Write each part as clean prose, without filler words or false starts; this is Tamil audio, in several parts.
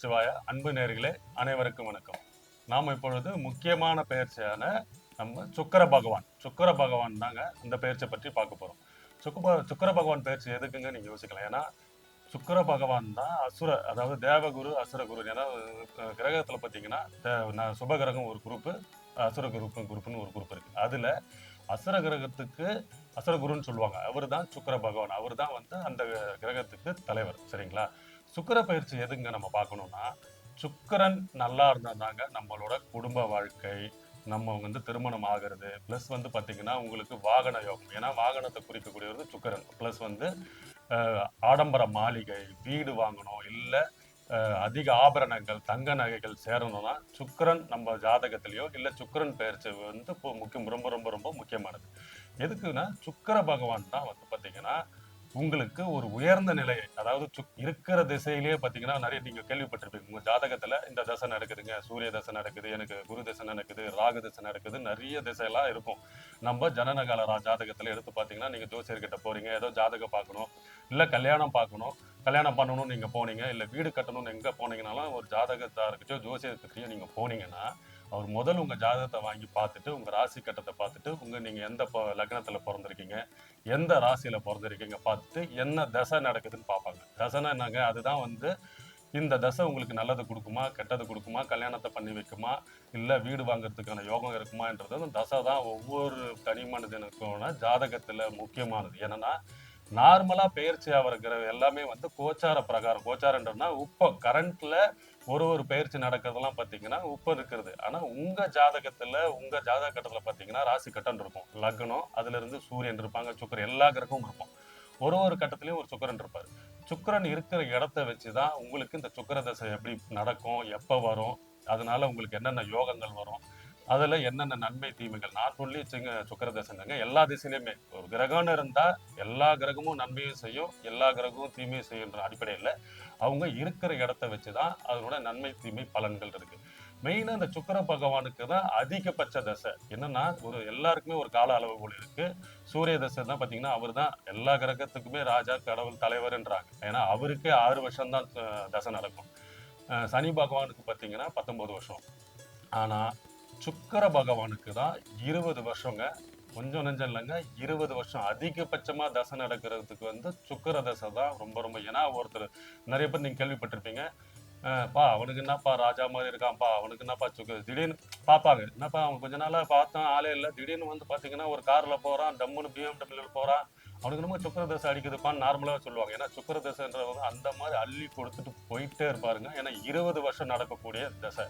நமச்சிவாய அன்பு நேயர்களே அனைவருக்கும் வணக்கம். நாம் இப்பொழுது முக்கியமான பெயர்ச்சியான நம்ம சுக்கிர பகவான் தாங்க இந்த பெயர்ச்சியை பற்றி பார்க்க போறோம். சுக்கிர பகவான் பெயர்ச்சி எதுக்குங்க நீங்க யோசிக்கலாம். ஏன்னா சுக்கிர பகவான் தான் அதாவது தேவகுரு அசுரகுரு. ஏன்னா கிரகத்துல பார்த்தீங்கன்னா சுபகிரகம் ஒரு குரூப்பு, அசுர குரூப்னு ஒரு குரூப் இருக்கு. அதுல அசுர கிரகத்துக்கு அசுரகுருன்னு சொல்லுவாங்க. அவர் தான் சுக்கிர பகவான். அவர் தான் அந்த கிரகத்துக்கு தலைவர். சரிங்களா? சுக்கிர பயிற்சி எதுங்க நம்ம பார்க்கணும்னா, சுக்கிரன் நல்லா இருந்தா தாங்க நம்மளோட குடும்ப வாழ்க்கை, நம்ம திருமணம் ஆகிறது, பிளஸ் பார்த்தீங்கன்னா உங்களுக்கு வாகன யோகம். ஏன்னா வாகனத்தை குறிக்கக்கூடியது சுக்கிரன். பிளஸ் ஆடம்பர மாளிகை, வீடு வாங்கணும், இல்ல அதிக ஆபரணங்கள், தங்க நகைகள் சேரணும்னா சுக்கிரன் நம்ம ஜாதகத்திலயோ இல்ல சுக்கிரன் பெயர்ச்சி இப்போ முக்கியம், ரொம்ப ரொம்ப ரொம்ப முக்கியமானது. எதுக்குன்னா சுக்கிர பகவான் தான் பாத்தீங்கன்னா உங்களுக்கு ஒரு உயர்ந்த நிலையை, அதாவது இருக்கிற திசையிலேயே பாத்தீங்கன்னா நிறைய நீங்க கேள்விப்பட்டிருப்பீங்க. உங்க ஜாதகத்துல இந்த தசை நடக்குதுங்க, சூரிய தசை நடக்குது, எனக்கு குரு தசை நடக்குது, ராகு தசை நடக்குது, நிறைய திசையெல்லாம் இருக்கும். நம்ம ஜனனகால ஜாதகத்துல எடுத்து பாத்தீங்கன்னா நீங்க ஜோசியர்கிட்ட போறீங்க, ஏதோ ஜாதகம் பார்க்கணும், இல்ல கல்யாணம் பார்க்கணும், கல்யாணம் பண்ணணும்னு நீங்க போனீங்க, இல்ல வீடு கட்டணும்னு எங்க போனீங்கன்னாலும் ஒரு ஜாதகத்தாருக்கிட்டயோ ஜோசியர்கிட்டயோ நீங்க போனீங்கன்னா அவர் முதல் உங்க ஜாதகத்தை வாங்கி பார்த்துட்டு, உங்க ராசி கட்டத்தை பார்த்துட்டு, நீங்க எந்த லக்னத்துல பிறந்திருக்கீங்க, எந்த ராசியில பிறந்திருக்கீங்க பார்த்துட்டு என்ன தசை நடக்குதுன்னு பார்ப்பாங்க. தசைன்னா என்னங்க, அதுதான் இந்த தசை உங்களுக்கு நல்லது கொடுக்குமா, கெட்டது கொடுக்குமா, கல்யாணத்தை பண்ணி வைக்குமா, இல்ல வீடு வாங்குறதுக்கான யோகம் இருக்குமான்றது அந்த தசை தான் ஒவ்வொரு தனி மனிதனுக்கான ஜாதகத்துல முக்கியமானது. ஏன்னா நார்மலா பெயர்ச்சி ஆகிற எல்லாமே கோச்சார பிரகாரம். கோச்சாரன்றதுனா கரண்ட்ல ஒரு பெயர்ச்சி நடக்கிறதெல்லாம் பாத்தீங்கன்னா இருக்கிறது. ஆனா உங்க ஜாதகத்துல, உங்க ஜாதக கட்டத்துல பாத்தீங்கன்னா ராசி கட்டம் இருக்கும், லக்னம், அதுல இருந்து சூரியன் இருப்பாங்க, சுக்கிரன், எல்லா கிரகமும் இருக்கும். ஒரு கட்டத்திலயும் ஒரு சுக்கிரன் இருப்பாரு. சுக்கிரன் இருக்கிற இடத்தை வச்சுதான் உங்களுக்கு இந்த சுக்கிர தசை எப்படி நடக்கும், எப்ப வரும், அதனால உங்களுக்கு என்னென்ன யோகங்கள் வரும், அதுல என்னென்ன நன்மை தீமைகள், நாட் ஒன்லி சுக்கிர தசைங்க, எல்லா திசையிலுமே ஒரு கிரகம்னு இருந்தா எல்லா கிரகமும் நன்மையும் செய்யும், எல்லா கிரகமும் தீமையும் செய்யுன்ற அடிப்படையில அவங்க இருக்கிற இடத்த வச்சுதான் அதனோட நன்மை தீமை பலன்கள் இருக்கு. மெயினா இந்த சுக்கிர பகவானுக்கு தான் அதிகபட்ச தசை. என்னன்னா எல்லாருக்குமே ஒரு கால அளவுகோல் இருக்கு. சூரிய தசை தான் பாத்தீங்கன்னா அவர் தான் எல்லா கிரகத்துக்குமே ராஜா, கடவுள், தலைவர்ன்றாங்க. ஏன்னா அவருக்கே 6 வருஷம் தான் தசை நடக்கும். சனி பகவானுக்கு பாத்தீங்கன்னா 19 வருஷம். ஆனா சுக்கிர பகவானுக்கு தான் 20 வருஷங்க. கொஞ்சம் நெஞ்சம் இல்லைங்க, 20 வருஷம் அதிகபட்சமா தசை நடக்கிறதுக்கு சுக்கிர தசை தான் ரொம்ப ரொம்ப. ஏன்னா ஒருத்தர் நிறைய பேர் நீங்க கேள்விப்பட்டிருப்பீங்க, பா அவனுக்கு என்னப்பா ராஜா மாதிரி இருக்கான்ப்பா, அவனுக்கு என்னப்பா திடீர்னு பார்ப்பாங்க, என்னப்பா அவன் கொஞ்ச நாளா பார்த்தோம் ஆளே இல்லை, திடீர்னு பாத்தீங்கன்னா ஒரு கார்ல போறான், டம்முன்னு BMW போறான், அவனுக்கு நம்ம சுக்கிர தசை அடிக்குதுப்பான்னு நார்மலாக சொல்லுவாங்க. ஏன்னா சுக்கிர தசைன்றவங்க அந்த மாதிரி அள்ளி கொடுத்துட்டு போயிட்டே இருப்பாருங்க. ஏன்னா 20 வருஷம் நடக்கக்கூடிய தசை.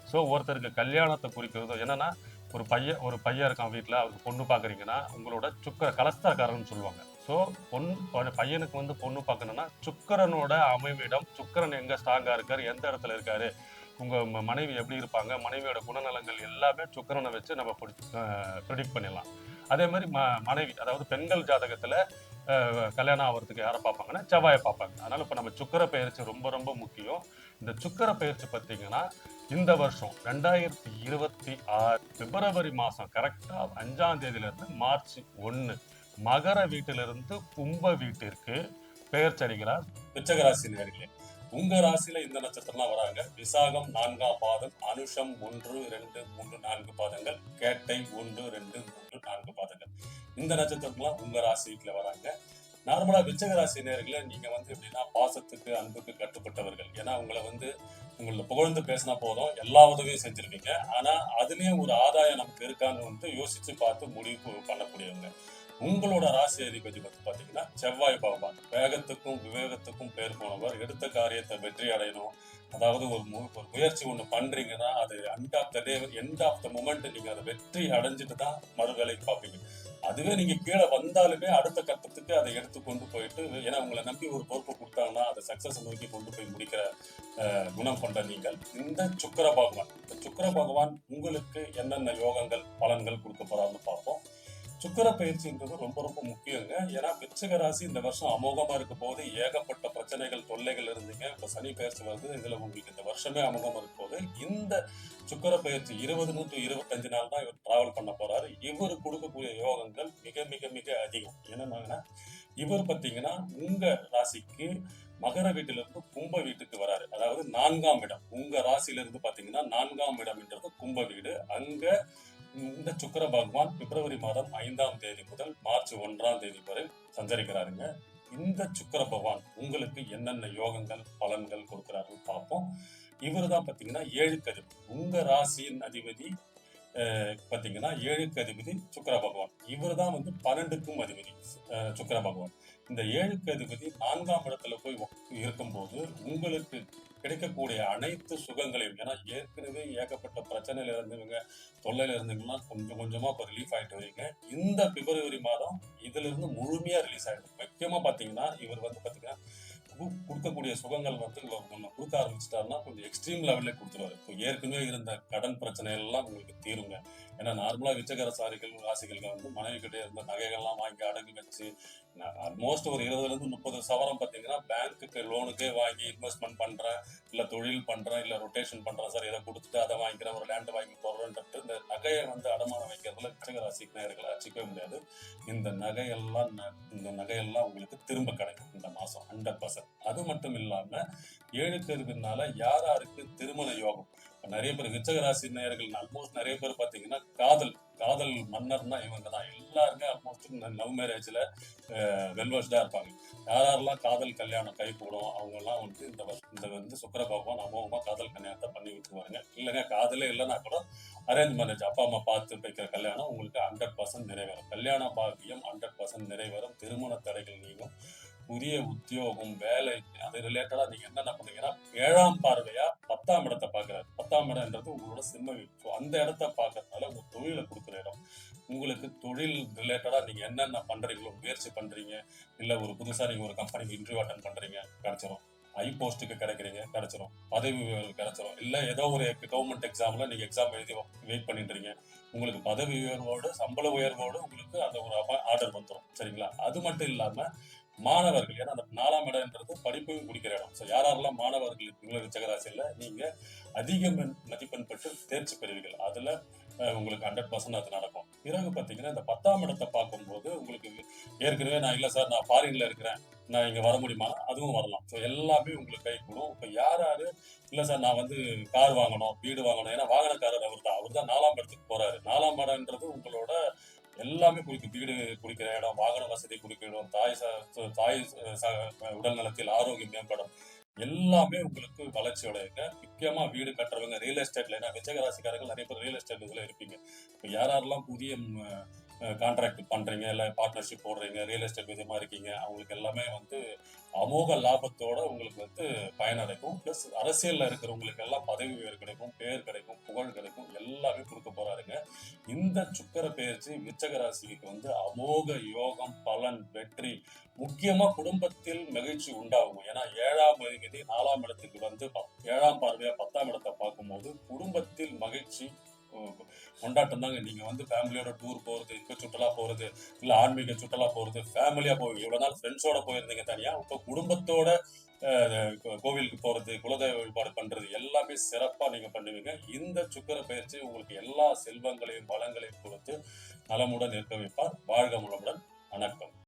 ஸோ ஒருத்தருக்கு கல்யாணத்தை குறிக்கிறது என்னன்னா, ஒரு பையன் இருக்கான் வீட்டில், அவருக்கு பொண்ணு பார்க்குறீங்கன்னா உங்களோட கலஸ்தரக்காரன்னு சொல்லுவாங்க. ஸோ பையனுக்கு பொண்ணு பார்க்கணும்னா சுக்கிரனோட அமைவிடம், சுக்கிரன் எங்க ஸ்ட்ராங்கா இருக்காரு, எந்த இடத்துல இருக்காரு, உங்க மனைவி எப்படி இருப்பாங்க, மனைவியோட குணநலங்கள் எல்லாமே சுக்கிரனை வச்சு நம்ம ப்ரிடிக்ட் பண்ணிடலாம். அதே மாதிரி மனைவி, அதாவது பெண்கள் ஜாதகத்துல கல்யாணம் ஆகிறதுக்கு யாரை பார்ப்பாங்கன்னா செவ்வாயை பார்ப்பாங்க. அதனால இப்ப நம்ம சுக்கிர பெயர்ச்சி ரொம்ப ரொம்ப முக்கியம். இந்த சுக்கிர பெயர்ச்சி பார்த்தீங்கன்னா இந்த வருஷம் 2026 பிப்ரவரி மாசம் கரெக்டா 5ஆம் தேதியில இருந்து மார்ச் 1 மகர வீட்டிலிருந்து கும்ப வீட்டிற்கு பெயர்ச்சி அடைகிறார் விருச்சிக ராசி நேயர்களே. உங்க ராசியில இந்த நட்சத்திரம்லாம் வராங்க. விசாகம் 4ஆம் பாதம், அனுஷம் 1, 2, 3, 4 பாதங்கள், கேட்டை 1, 2, 3, 4 பாதங்கள். இந்த நட்சத்திரம்லாம் உங்க ராசிக்குள்ள வராங்க. நார்மலா விருச்சிக ராசி நேயர்களே, நீங்க எப்படின்னா பாசத்துக்கு அன்புக்கு கட்டுப்பட்டவர்கள். ஏன்னா உங்களை புகழ்ந்து பேசினா போதும், எல்லா உதவியும் செஞ்சிருவீங்க. ஆனா அதுலயும் ஒரு ஆதாயம் நமக்கு இருக்கான்னு யோசிச்சு பார்த்து முடிவு பண்ணக்கூடியவங்க. உங்களோட ராசி அதிபதி பாத்தீங்கன்னா செவ்வாய் பகவான். வேகத்துக்கும் விவேகத்துக்கும் பேர் போனவர். எடுத்த காரியத்தை வெற்றி அடையணும். அதாவது ஒரு முயற்சி ஒண்ணு பண்றீங்கன்னா அது எண்ட் ஆஃப் த மொமெண்ட் நீங்க அதை வெற்றி அடைஞ்சிட்டு தான் மறு வேலைக்கு பார்ப்பீங்க. அதுவே நீங்க கீழே வந்தாலுமே அடுத்த கட்டத்துக்கு அதை எடுத்து கொண்டு போயிட்டு, ஏன்னா உங்களை நம்பி ஒரு பொறுப்பு கொடுத்தாங்கன்னா அதை சக்சஸ் நோக்கி கொண்டு போய் முடிக்கிற குணம் கொண்ட நீங்கள். இந்த சுக்கிர பகவான் உங்களுக்கு என்னென்ன யோகங்கள் பலன்கள் கொடுக்க போறாருன்னு பார்ப்போம். சுக்கிர பயிற்சின்றது ரொம்ப ரொம்ப முக்கியங்க. ஏன்னா விருச்சிக ராசி இந்த வருஷம் அமோகமா இருக்க போது, ஏகப்பட்ட பிரச்சனைகள் தொல்லைகள் இருந்தீங்க. இப்ப சனி பயிற்சி வருது, இதுல உங்களுக்கு இந்த வருஷமே அமோகமா இருக்க போது. இந்த சுக்கிர பயிற்சி 20 to 25 நாள் தான் இவர் டிராவல் பண்ண போறாரு. இவர் கொடுக்கக்கூடிய யோகங்கள் மிக மிக மிக அதிகம். என்னன்னா இவர் பாத்தீங்கன்னா உங்க ராசிக்கு மகர வீட்டுல இருந்து கும்ப வீட்டுக்கு வராரு. அதாவது 4ஆம் இடம். உங்க ராசியில இருந்து பாத்தீங்கன்னா 4ஆம் இடம்ன்றது கும்ப வீடு. அங்க இந்த சுக்கிர பகவான் பிப்ரவரி மாதம் 5ஆம் தேதி முதல் மார்ச் 1ஆம் தேதி வரை சஞ்சரிக்கிறாருங்க. இந்த சுக்கிர பகவான் உங்களுக்கு என்னென்ன யோகங்கள் பலன்கள் கொடுக்கிறாருன்னு பார்ப்போம். இவர் தான் பாத்தீங்கன்னா 7க்கு அதிபதி. உங்க ராசியின் அதிபதி பாத்தீங்கன்னா 7க்கு அதிபதி சுக்கிர பகவான். இவர் தான் வந்து 12க்கும் அதிபதி சுக்கிர பகவான். இந்த 7க்கு அதிபதி 4ஆம் இடத்துல போய் இருக்கும்போது உங்களுக்கு கிடைக்கக்கூடிய அனைத்து சுகங்களையும், ஏன்னா ஏற்கனவே ஏகப்பட்ட பிரச்சனையில இருந்தவங்க, தொல்லையில இருந்தவங்கன்னா கொஞ்சம் கொஞ்சமா இப்ப ரிலீஃப் ஆயிட்டு வரீங்க. இந்த பிப்ரவரி மாதம் இதுல இருந்து முழுமையா ரிலீஸ் ஆயிடும். முக்கியமா பாத்தீங்கன்னா இவர் வந்து பாத்தீங்கன்னா கொடுக்கக்கூடிய சுகங்கள் வந்து ஒண்ணு கொடுக்க ஆரம்பிச்சிட்டாருன்னா கொஞ்சம் எக்ஸ்ட்ரீம் லெவல்ல கொடுத்துருவாரு. இப்போ ஏற்கனவே இருந்த கடன் பிரச்சனை எல்லாம் உங்களுக்கு தீருங்க. ஏன்னா நார்மலா விச்சகர ராசிகள் வந்து மனைவி கிட்டே இருந்த நகைகள்லாம் வாங்கி அடகு வச்சு ஆல்மோஸ்ட் ஒரு 20ல இருந்து 30 சவரம் பார்த்தீங்கன்னா பேங்க்குக்கு லோனுக்கே வாங்கி இன்வெஸ்ட்மெண்ட் பண்றேன், இல்ல தொழில் பண்றேன், இல்ல ரொட்டேஷன் பண்றேன் சார், இதை கொடுத்துட்டு அதை வாங்கிக்கிறேன், ஒரு லேண்ட் வாங்கி போடுறேன்ட்டு இந்த நகையை வந்து அடமானம் வைக்கிறதுல விச்சக ராசிக்கு நேர்களை அச்சிக்கவே முடியாது. இந்த நகையெல்லாம் உங்களுக்கு திரும்ப கிடைக்கும் இந்த மாசம் 100%. அது மட்டும் இல்லாம 7க்கு அதிபதினால யார் யாருக்கு திருமண யோகம், நிறைய பேர் விச்சக ராசி நேயர்கள் ஆல்மோஸ்ட் நிறைய பேர் பாத்தீங்கன்னா காதல் மன்னர்னா இவங்க தான். எல்லாருமே ஆல்மோஸ்ட் லவ் மேரேஜ்ல வெல்வெஸ்டா இருப்பாங்க. யாரெல்லாம் காதல் கல்யாணம் கை கூடும் அவங்க எல்லாம் வந்து இந்த வந்து சுக்கிர பகவான் அமோகமா காதல் கல்யாணத்தை பண்ணி விட்டுருவாங்க. இல்லைங்க காதலே இல்லைன்னா கூட அரேஞ்ச் மேரேஜ் அப்பா அம்மா பார்த்து வைக்கிற கல்யாணம் உங்களுக்கு 100% நிறைவேறும். கல்யாண பாக்கியம் 100% நிறைவேறும். திருமண தடைகள் நீங்கும். புதிய உத்தியோகம், வேலை, அது ரிலேட்டடா நீங்க என்னென்ன பண்ணீங்கன்னா 7ஆம் பார்வையா 10ஆம் இடத்தை பாக்குறாரு. 10ஆம் இடம்ன்றது உங்களோட சிம்ம வீடு. ஸோ அந்த இடத்த பாக்குறதுனால உங்க தொழிலை கொடுக்குற இடம். உங்களுக்கு தொழில் ரிலேட்டடா நீங்க என்னென்ன பண்றீங்களோ, முயற்சி பண்றீங்க, இல்ல ஒரு புதுசா நீங்க ஒரு கம்பெனிக்கு இன்டர்வியூ அட்டன் பண்றீங்க, கிடைச்சிரும். ஹை போஸ்ட்டுக்கு கிடைக்கிறீங்க, கிடைச்சிரும். பதவி உயர்வு கிடைச்சிரும். இல்ல ஏதோ ஒரு கவர்மெண்ட் எக்ஸாம்ல நீங்க எக்ஸாம் எழுதி வெயிட் பண்ணிட்டு இருக்கீங்க, உங்களுக்கு பதவி உயர்வோடு சம்பள உயர்வோடு உங்களுக்கு அந்த ஒரு ஆர்டர் வந்துடும். சரிங்களா? அது மட்டும் இல்லாம மாணவர்கள், ஏன்னா அந்த 4ஆம் இடம்ன்றது படிப்பையும் குடிக்கிற இடம். ஸோ யாரெல்லாம் மாணவர்கள் இருக்கீங்களோ விச்சகராசியில் நீங்க அதிக மதிப்பெண் பெற்று தேர்ச்சி பெறுவீர்கள். அதுல உங்களுக்கு 100% அது நடக்கும். பிறகு பார்த்தீங்கன்னா இந்த 10ஆம் இடத்தை பார்க்கும்போது உங்களுக்கு ஏற்கனவே நான் இல்லை சார் நான் ஃபாரின்ல இருக்கிறேன், நான் இங்க வர முடியுமா, அதுவும் வரலாம். ஸோ எல்லாமே உங்களுக்கு கை கூடும். இப்போ யாரு இல்லை சார் நான் வந்து கார் வாங்கணும், வீடு வாங்கணும், ஏன்னா வாகனக்காரர் அவர் தான் 4ஆம் இடத்துக்கு போறாரு. 4ஆம் இடம்ன்றது உங்களோட எல்லாமே குறிக்கும். வீடு குடிக்கிற இடம், வாகன வசதி குடிக்கிற இடம், தாய் உடல் நலத்தில் ஆரோக்கியம் மேம்படும், எல்லாமே உங்களுக்கு வளர்ச்சி அடையுங்க. முக்கியமா வீடு கட்டுறவங்க, ரியல் எஸ்டேட்ல, ஏன்னா விச்சக ராசிக்காரர்கள் நிறைய பேர் ரியல் எஸ்டேட் இதுல இருப்பீங்க. இப்போ யாரெல்லாம் புதிய கான்ட்ராக்ட் பண்றீங்க, இல்ல பார்ட்னர்ஷிப் போடுறீங்க, ரியல் எஸ்டேட் விதமா இருக்கீங்க, அவங்களுக்கு எல்லாமே வந்து அமோக லாபத்தோட உங்களுக்கு வந்து பயனடைக்கும். பிளஸ் அரசியல்ல இருக்கிறவங்களுக்கு எல்லாம் பதவி உயர் கிடைக்கும், பேர் கிடைக்கும், புகழ் கிடைக்கும், எல்லாமே கொடுக்க போறாருங்க. இந்த சுக்கிர பெயர்ச்சி விச்சக ராசிக்கு வந்து அமோக யோகம், பலன், வெற்றி, முக்கியமா குடும்பத்தில் மகிழ்ச்சி உண்டாகும். ஏன்னா 7ஆம் அதிபதி 4ஆம் இடத்துக்கு வந்து 7ஆம் பார்வையா 10ஆம் இடத்தை பார்க்கும்போது குடும்பத்தில் மகிழ்ச்சி கொண்டாட்டம் தாங்க. நீங்க வந்து ஃபேமிலியோட டூர் போறது, இன்ப சுற்றுலா போறது, இல்ல ஆன்மீக சுற்றுலா போறது, ஃபேமிலியா போய் இவ்வளவு நாள் ஃப்ரெண்ட்ஸோட போயிருந்தீங்க தனியா, இப்போ குடும்பத்தோட கோவிலுக்கு போறது, குலதெய்வ வழிபாடு பண்றது, எல்லாமே சிறப்பா நீங்க பண்ணுவீங்க. இந்த சுக்கிர பயிற்சி உங்களுக்கு எல்லா செல்வங்களையும் வளங்களையும் கொடுத்து நலமுடன் இருக்க வைப்பார். வாழ்க முழுமுடன். வணக்கம்.